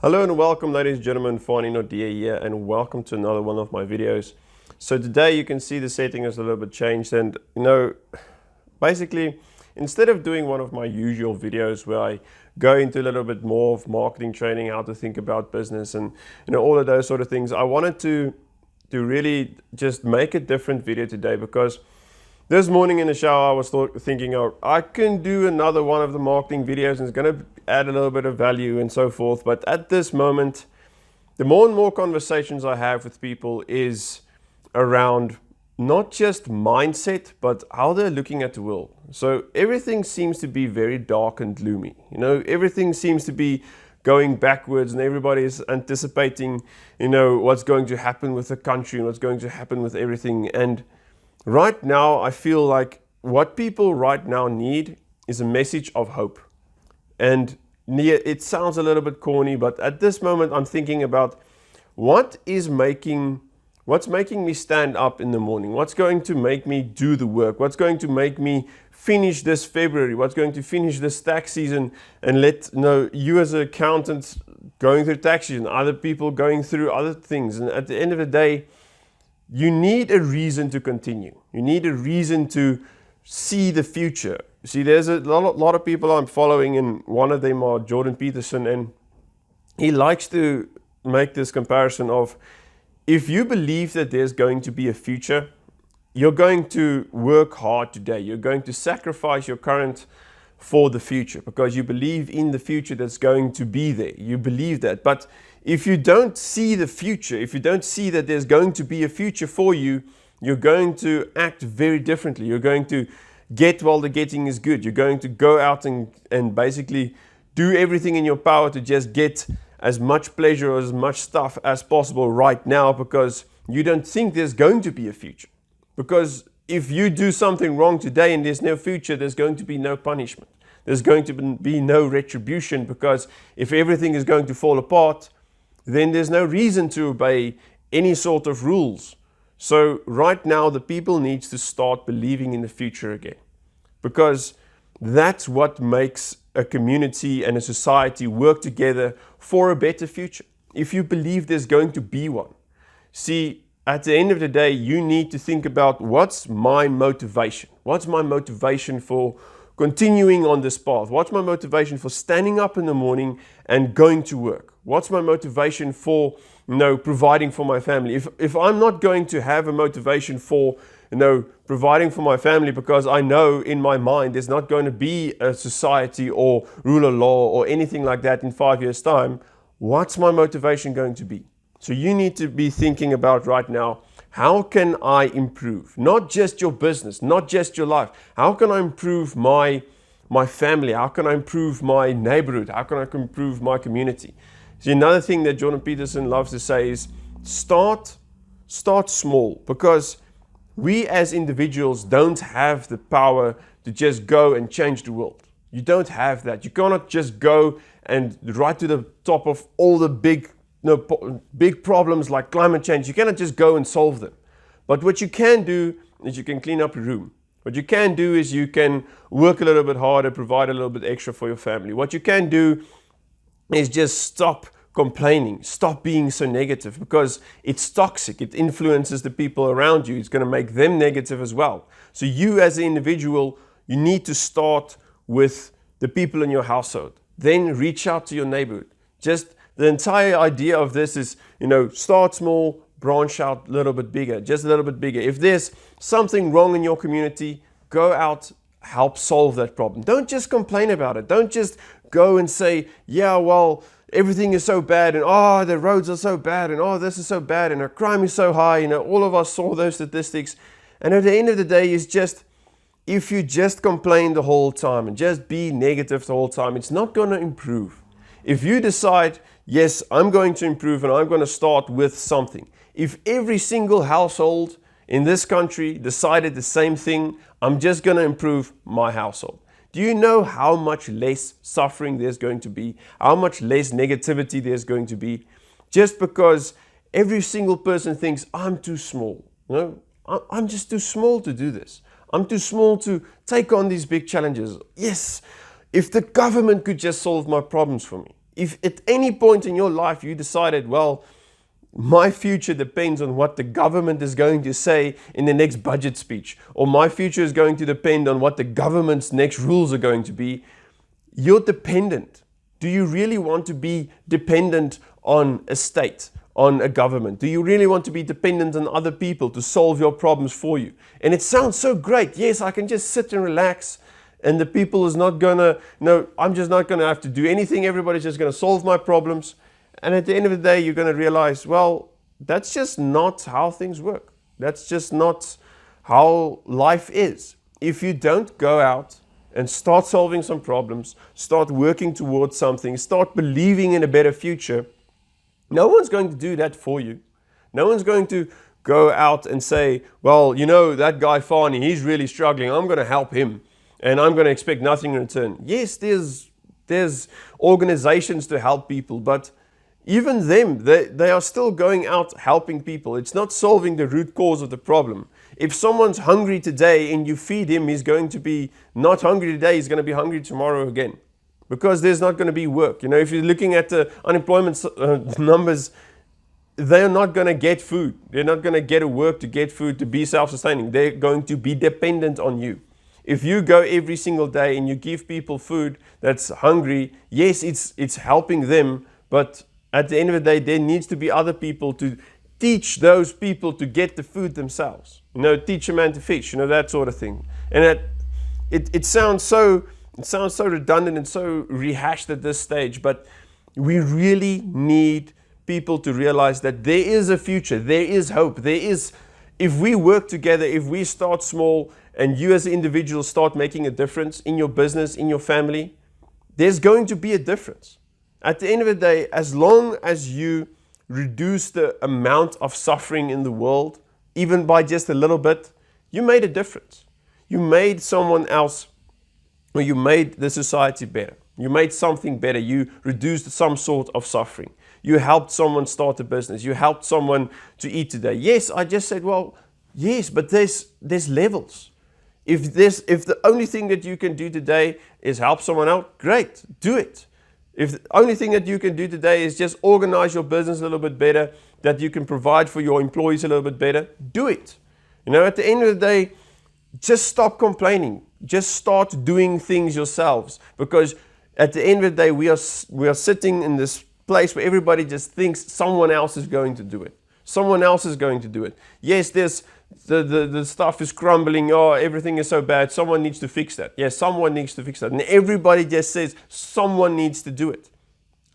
Hello and welcome, ladies and gentlemen. Fanie, Naude here, and welcome to another one of my videos. So today you can see the setting is a little bit changed, and basically instead of doing one of my usual videos where I go into a little bit more of marketing training, how to think about business and all of those sort of things, I wanted to really just make a different video today, because this morning in the shower I was thinking, oh, I can do another one of the marketing videos and it's going to add a little bit of value and so forth. But at this moment, the more and more conversations I have with people is around not just mindset, but how they're looking at the world. So everything seems to be very dark and gloomy. Everything seems to be going backwards, and everybody is anticipating, what's going to happen with the country and what's going to happen with everything. And right now, I feel like what people right now need is a message of hope. And it sounds a little bit corny, but at this moment, I'm thinking about what's making me stand up in the morning? What's going to make me do the work? What's going to make me finish this February? What's going to finish this tax season and let you as an accountant going through tax season, other people going through other things. And at the end of the day, you need a reason to continue. You need a reason to see the future. See, there's a lot of people I'm following, and one of them are Jordan Peterson, and he likes to make this comparison of, if you believe that there's going to be a future, you're going to work hard today. You're going to sacrifice your current for the future because you believe in the future that's going to be there. You believe that. But if you don't see the future, if you don't see that there's going to be a future for you, you're going to act very differently. You're going to get while the getting is good. You're going to go out and basically do everything in your power to just get as much pleasure or as much stuff as possible right now, because you don't think there's going to be a future. Because if you do something wrong today and there's no future, there's going to be no punishment. There's going to be no retribution, because if everything is going to fall apart, then there's no reason to obey any sort of rules. So right now, the people need to start believing in the future again, because that's what makes a community and a society work together for a better future. If you believe there's going to be one. See, at the end of the day, you need to think about, what's my motivation? What's my motivation for continuing on this path? What's my motivation for standing up in the morning and going to work? What's my motivation for providing for my family? If I'm not going to have a motivation for providing for my family, because I know in my mind there's not going to be a society or rule of law or anything like that in 5 years' time, what's my motivation going to be? So you need to be thinking about right now, how can I improve? Not just your business, not just your life. How can I improve my family? How can I improve my neighborhood? How can I improve my community? See, another thing that Jordan Peterson loves to say is, start small, because we as individuals don't have the power to just go and change the world. You don't have that. You cannot just go and right to the top of all the big problems like climate change. You cannot just go and solve them. But what you can do is you can clean up your room. What you can do is you can work a little bit harder, provide a little bit extra for your family. What you can do is just stop complaining, stop being so negative, because it's toxic. It influences the people around you. It's going to make them negative as well. So you as an individual, you need to start with the people in your household. Then reach out to your neighborhood. Just the entire idea of this is, start small, branch out a little bit bigger, just a little bit bigger. If there's something wrong in your community, go out, help solve that problem. Don't just complain about it. Don't just go and say, yeah, well, everything is so bad, and oh, the roads are so bad, and oh, this is so bad, and our crime is so high. All of us saw those statistics. And at the end of the day, is just, if you just complain the whole time and just be negative the whole time, it's not going to improve. If you decide, yes, I'm going to improve and I'm going to start with something. If every single household in this country decided the same thing, I'm just going to improve my household. Do you know how much less suffering there's going to be? How much less negativity there's going to be? Just because every single person thinks, I'm too small. I'm just too small to do this. I'm too small to take on these big challenges. Yes, if the government could just solve my problems for me. If at any point in your life you decided, well, my future depends on what the government is going to say in the next budget speech, or my future is going to depend on what the government's next rules are going to be, you're dependent. Do you really want to be dependent on a state, on a government? Do you really want to be dependent on other people to solve your problems for you? And it sounds so great. Yes, I can just sit and relax, and the people is not gonna, no, I'm just not gonna have to do anything. Everybody's just gonna solve my problems. And at the end of the day, you're going to realize, well, that's just not how things work. That's just not how life is. If you don't go out and start solving some problems, start working towards something, start believing in a better future, no one's going to do that for you. No one's going to go out and say, well, you know, that guy Fanie, he's really struggling. I'm going to help him and I'm going to expect nothing in return. Yes, there's organizations to help people, but even them, they are still going out helping people. It's not solving the root cause of the problem. If someone's hungry today and you feed him, he's going to be not hungry today, he's going to be hungry tomorrow again. Because there's not going to be work. You know, if you're looking at the unemployment numbers, they're not going to get food. They're not going to get a work to get food to be self-sustaining. They're going to be dependent on you. If you go every single day and you give people food that's hungry, yes, it's helping them, but at the end of the day, there needs to be other people to teach those people to get the food themselves. You know, teach a man to fish, you know, that sort of thing. And it sounds so redundant and so rehashed at this stage, but we really need people to realize that there is a future, there is hope, if we work together, if we start small and you as an individual start making a difference in your business, in your family, there's going to be a difference. At the end of the day, as long as you reduce the amount of suffering in the world, even by just a little bit, you made a difference. You made someone else, or you made the society better. You made something better. You reduced some sort of suffering. You helped someone start a business. You helped someone to eat today. Yes, I just said, well, yes, but there's levels. If the only thing that you can do today is help someone out, great, do it. If the only thing that you can do today is just organize your business a little bit better, that you can provide for your employees a little bit better, do it. You know, at the end of the day, just stop complaining. Just start doing things yourselves. Because at the end of the day, we are sitting in this place where everybody just thinks someone else is going to do it. Someone else is going to do it. Yes, there's the stuff is crumbling. Oh, everything is so bad. Someone needs to fix that. Yes, someone needs to fix that. And everybody just says someone needs to do it.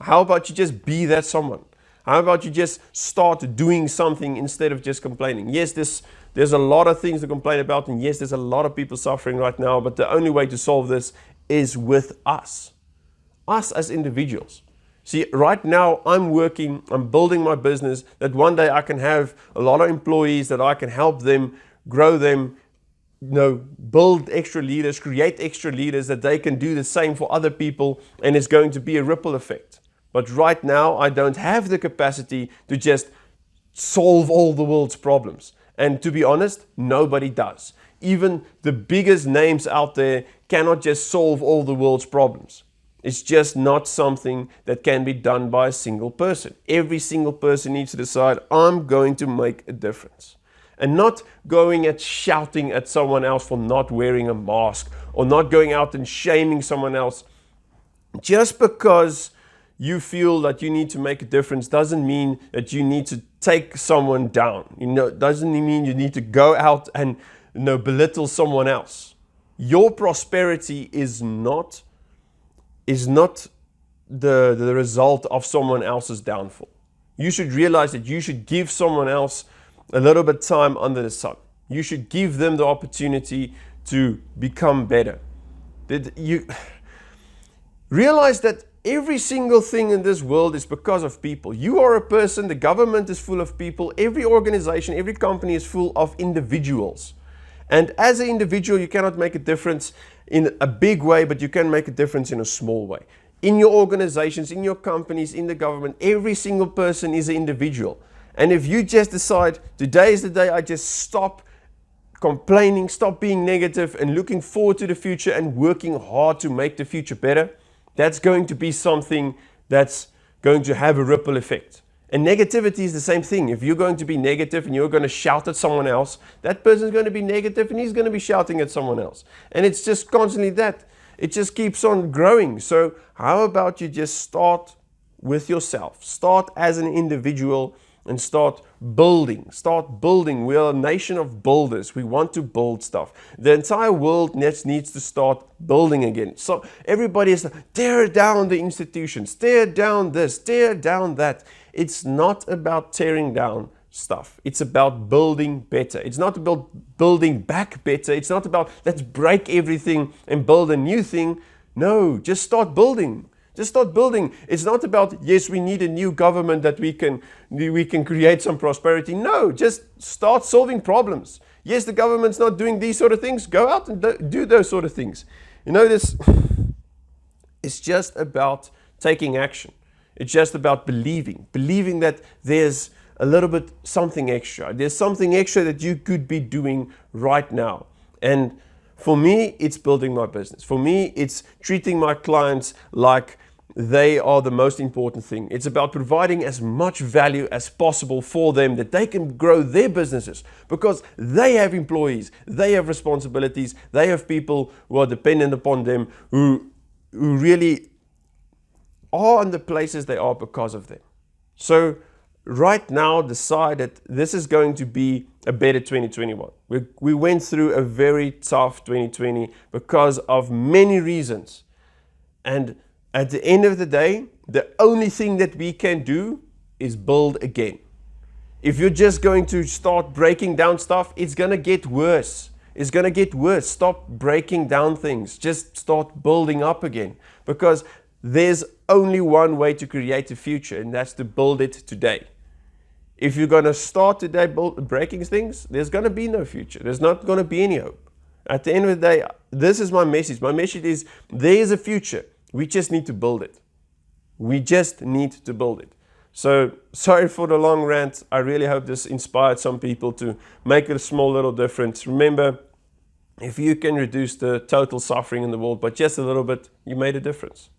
How about you just be that someone? How about you just start doing something instead of just complaining? Yes, there's a lot of things to complain about. And yes, there's a lot of people suffering right now. But the only way to solve this is with us. Us as individuals. See, right now I'm building my business that one day I can have a lot of employees, that I can help them, grow them, you know, build extra leaders, create extra leaders, that they can do the same for other people, and it's going to be a ripple effect. But right now I don't have the capacity to just solve all the world's problems. And to be honest, nobody does. Even the biggest names out there cannot just solve all the world's problems. It's just not something that can be done by a single person. Every single person needs to decide, I'm going to make a difference. And not going and shouting at someone else for not wearing a mask, or not going out and shaming someone else. Just because you feel that you need to make a difference doesn't mean that you need to take someone down. You know, it doesn't mean you need to go out and, you know, belittle someone else. Your prosperity is not the result of someone else's downfall. You should realize that you should give someone else a little bit of time under the sun. You should give them the opportunity to become better. You realize that every single thing in this world is because of people. You are a person, the government is full of people, every organization, every company is full of individuals. And as an individual, you cannot make a difference in a big way, but you can make a difference in a small way. In your organizations, in your companies, in the government, every single person is an individual. And if you just decide, today is the day I just stop complaining, stop being negative, and looking forward to the future and working hard to make the future better, that's going to be something that's going to have a ripple effect. And negativity is the same thing. If you're going to be negative and you're going to shout at someone else, that person's going to be negative and he's going to be shouting at someone else. And it's just constantly that. It just keeps on growing. So how about you just start with yourself? Start as an individual and start building. Start building. We are a nation of builders. We want to build stuff. The entire world needs to start building again. So everybody is tear down the institutions, tear down this, tear down that. It's not about tearing down stuff. It's about building better. It's not about building back better. It's not about let's break everything and build a new thing. No, just start building. Just start building. It's not about, yes, we need a new government that we can create some prosperity. No, just start solving problems. Yes, the government's not doing these sort of things. Go out and do those sort of things. You know, it's just about taking action. It's just about believing that there's a little bit something extra. There's something extra that you could be doing right now. And for me, it's building my business. For me, it's treating my clients like they are the most important thing. It's about providing as much value as possible for them that they can grow their businesses because they have employees, they have responsibilities, they have people who are dependent upon them who really are in the places they are because of them. So right now, decide that this is going to be a better 2021. We went through a very tough 2020 because of many reasons. And at the end of the day, the only thing that we can do is build again. If you're just going to start breaking down stuff, it's going to get worse. It's going to get worse. Stop breaking down things. Just start building up again. Because there's only one way to create a future, and that's to build it today. If you're going to start today breaking things, there's going to be no future. There's not going to be any hope. At the end of the day, this is my message. My message is there is a future. We just need to build it. We just need to build it. So sorry for the long rant. I really hope this inspired some people to make a small little difference. Remember, if you can reduce the total suffering in the world by just a little bit, you made a difference.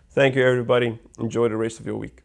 Thank you, everybody. Enjoy the rest of your week.